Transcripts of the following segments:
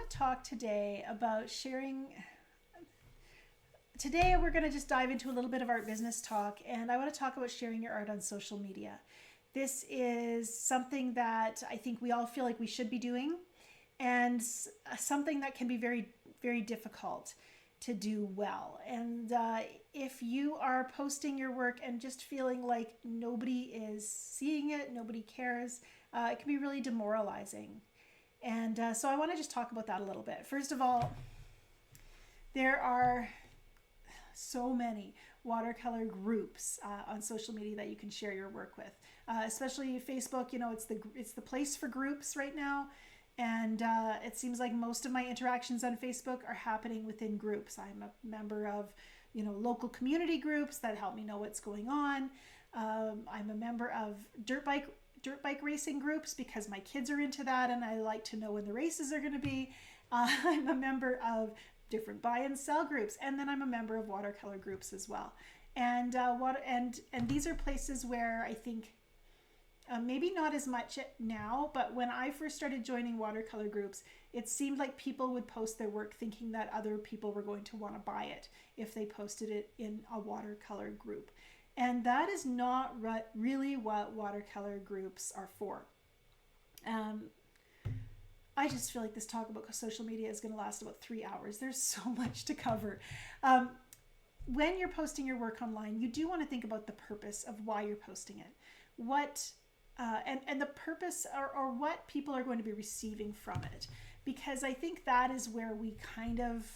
to talk today about sharing. Today, we're going to just dive into a little bit of art business talk, and I want to talk about sharing your art on social media. This is something that I think we all feel like we should be doing, and something that can be very, very difficult to do well. And if you are posting your work and just feeling like nobody is seeing it, nobody cares, it can be really demoralizing. And so I want to just talk about that a little bit. First of all, there are so many watercolor groups on social media that you can share your work with, especially Facebook. You know, it's the place for groups right now, and it seems like most of my interactions on Facebook are happening within groups. I'm a member of, local community groups that help me know what's going on. I'm a member of dirt bike racing groups because my kids are into that, and I like to know when the races are going to be. I'm a member of different buy and sell groups, and then I'm a member of watercolor groups as well. And these are places where I think maybe not as much now, but when I first started joining watercolor groups, it seemed like people would post their work thinking that other people were going to want to buy it if they posted it in a watercolor group. And that is not really what watercolor groups are for. I just feel like this talk about social media is going to last about 3 hours. There's so much to cover. When you're posting your work online, you do want to think about the purpose of why you're posting it. And the purpose or what people are going to be receiving from it. Because I think that is where we kind of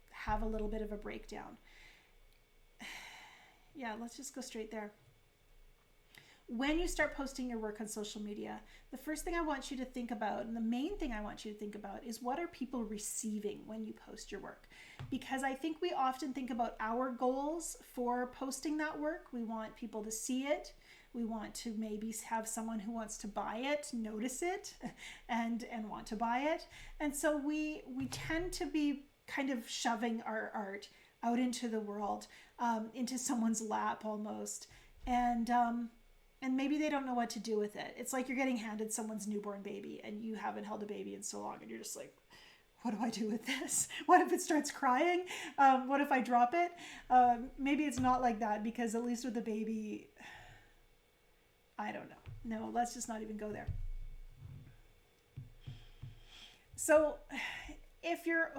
have a little bit of a breakdown. Yeah, let's just go straight there. When you start posting your work on social media, the first thing I want you to think about, and the main thing I want you to think about, is what are people receiving when you post your work? Because I think we often think about our goals for posting that work. We want people to see it. We want to maybe have someone who wants to buy it, notice it, and want to buy it. And so we tend to be kind of shoving our art out into the world, into someone's lap almost. And maybe they don't know what to do with it. It's like you're getting handed someone's newborn baby and you haven't held a baby in so long, and you're just like, what do I do with this? What if it starts crying? What if I drop it? Maybe it's not like that, because at least with the baby, I don't know. No, let's just not even go there. So if you're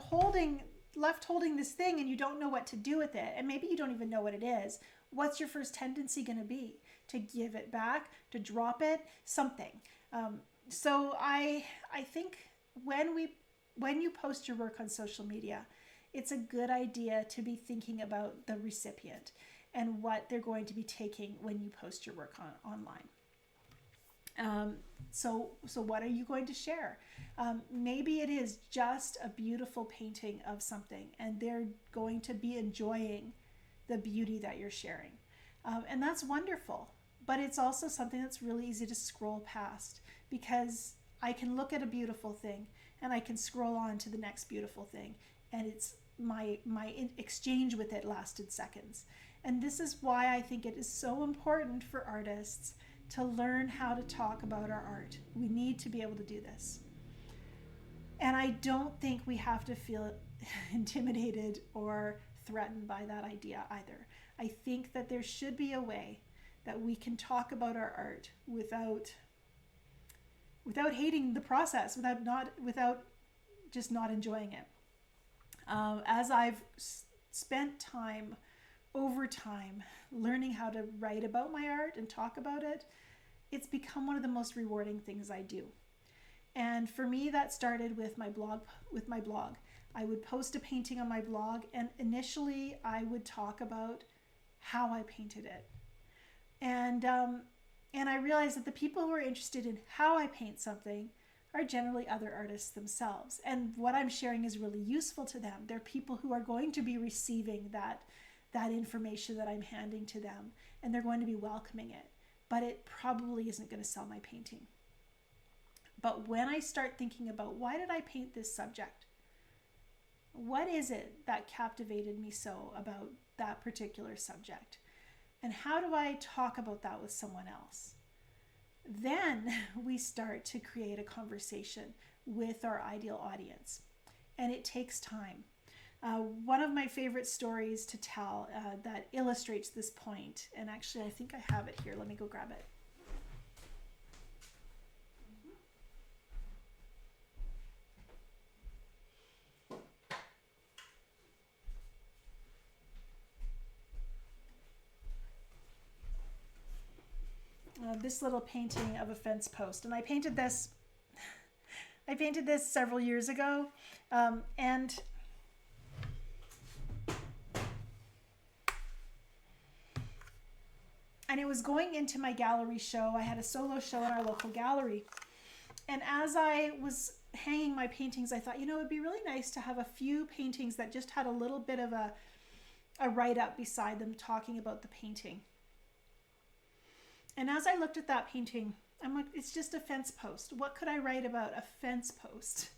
left holding this thing and you don't know what to do with it, and maybe you don't even know what it is, what's your first tendency going to be? To give it back, to drop it, something. So I think when you post your work on social media, it's a good idea to be thinking about the recipient and what they're going to be taking when you post your work online. So what are you going to share? Maybe it is just a beautiful painting of something, and they're going to be enjoying the beauty that you're sharing. And that's wonderful. But it's also something that's really easy to scroll past, because I can look at a beautiful thing and I can scroll on to the next beautiful thing, and it's my exchange with it lasted seconds. And this is why I think it is so important for artists to learn how to talk about our art. We need to be able to do this. And I don't think we have to feel intimidated or threatened by that idea either. I think that there should be a way that we can talk about our art without hating the process, without just not enjoying it. As I've spent time over time learning how to write about my art and talk about it, it's become one of the most rewarding things I do. And for me, that started with my blog. I would post a painting on my blog, and initially I would talk about how I painted it. And I realized that the people who are interested in how I paint something are generally other artists themselves. And what I'm sharing is really useful to them. They're people who are going to be receiving that information that I'm handing to them, and they're going to be welcoming it. But it probably isn't going to sell my painting. But when I start thinking about, why did I paint this subject? What is it that captivated me so about that particular subject? And how do I talk about that with someone else? Then we start to create a conversation with our ideal audience. and it takes time. One of my favorite stories to tell that illustrates this point, and actually I think I have it here. Let me go grab it. This little painting of a fence post, and I painted this several years ago, and it was going into my gallery show. I had a solo show in our local gallery, and as I was hanging my paintings, I thought, it'd be really nice to have a few paintings that just had a little bit of a write-up beside them talking about the painting. And as I looked at that painting, I'm like, it's just a fence post. What could I write about a fence post?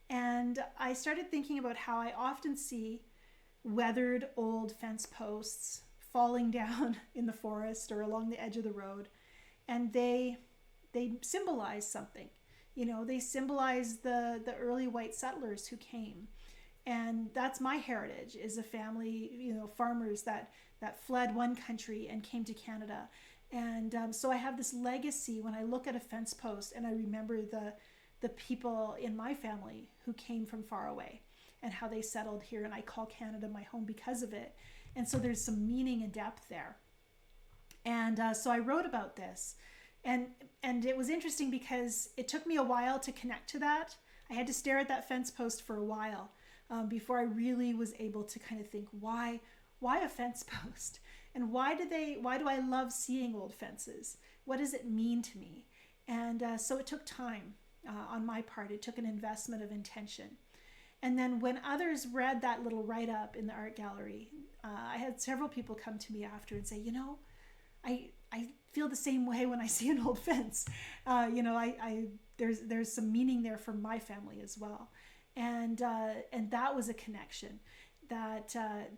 And I started thinking about how I often see weathered old fence posts falling down in the forest or along the edge of the road. And they symbolize something. They symbolize the early white settlers who came. And that's my heritage, is a family, farmers that fled one country and came to Canada. And so I have this legacy when I look at a fence post, and I remember the people in my family who came from far away and how they settled here. And I call Canada my home because of it. And so there's some meaning and depth there. And so I wrote about this. And it was interesting because it took me a while to connect to that. I had to stare at that fence post for a while before I really was able to kind of think, why a fence post? And why do I love seeing old fences? What does it mean to me? And so it took time on my part. It took an investment of intention. And then when others read that little write-up in the art gallery, I had several people come to me after and say, I feel the same way when I see an old fence. There's some meaning there for my family as well. And that was a connection that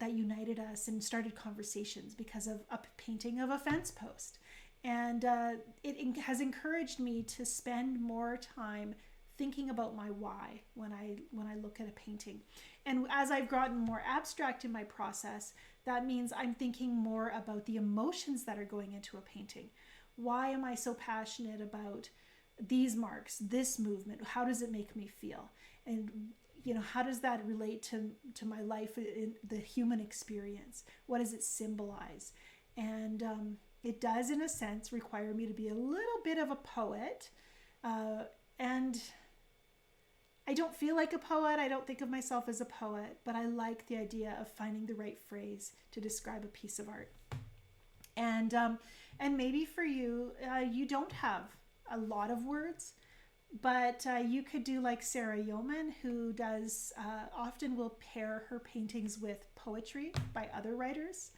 united us and started conversations because of a painting of a fence post. And it has encouraged me to spend more time thinking about my why when I look at a painting. And as I've gotten more abstract in my process, that means I'm thinking more about the emotions that are going into a painting. Why am I so passionate about these marks, this movement? How does it make me feel? And how does that relate to my life in the human experience? What does it symbolize? And it does, in a sense, require me to be a little bit of a poet. And I don't feel like a poet. I don't think of myself as a poet, but I like the idea of finding the right phrase to describe a piece of art. And maybe for you, you don't have a lot of words, but you could do like Sarah Yeoman, who does often will pair her paintings with poetry by other writers.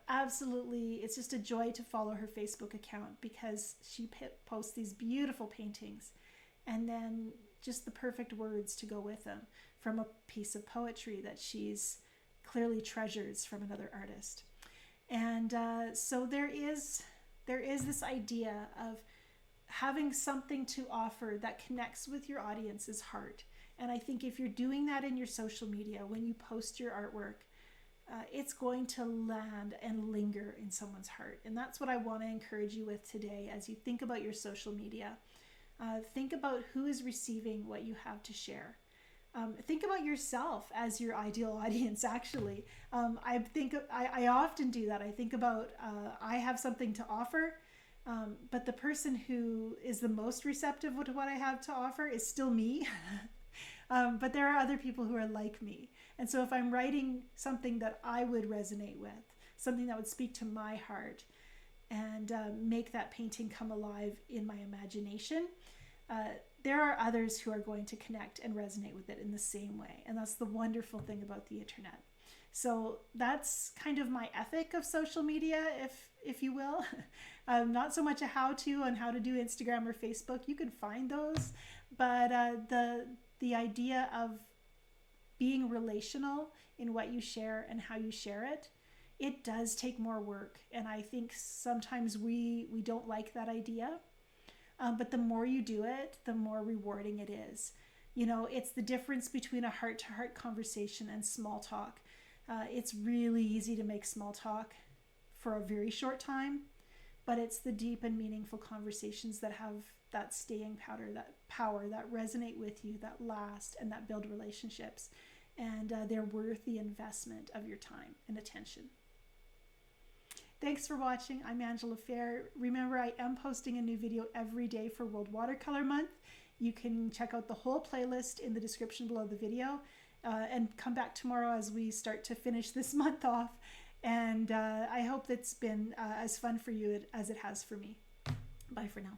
Absolutely, it's just a joy to follow her Facebook account because she posts these beautiful paintings and then just the perfect words to go with them from a piece of poetry that she's clearly treasures from another artist. And so there is this idea of having something to offer that connects with your audience's heart. And I think if you're doing that in your social media, when you post your artwork, it's going to land and linger in someone's heart. And that's what I want to encourage you with today as you think about your social media. Think about who is receiving what you have to share. Think about yourself as your ideal audience, actually. I often do that. I think about, I have something to offer, but the person who is the most receptive to what I have to offer is still me. But there are other people who are like me. And so if I'm writing something that I would resonate with, something that would speak to my heart and make that painting come alive in my imagination, there are others who are going to connect and resonate with it in the same way. And that's the wonderful thing about the internet. So that's kind of my ethic of social media, if you will. Not so much a how-to on how to do Instagram or Facebook. You can find those. But the idea of being relational in what you share and how you share it, it does take more work. And I think sometimes we don't like that idea. But the more you do it, the more rewarding it is. You know, it's the difference between a heart-to-heart conversation and small talk. It's really easy to make small talk for a very short time, but it's the deep and meaningful conversations that have that staying power that resonate with you, that last, and that build relationships. And they're worth the investment of your time and attention. Thanks for watching. I'm Angela Fair. Remember, I am posting a new video every day for World Watercolor Month. You can check out the whole playlist in the description below the video, and come back tomorrow as we start to finish this month off. And I hope it's been as fun for you as it has for me. Bye for now.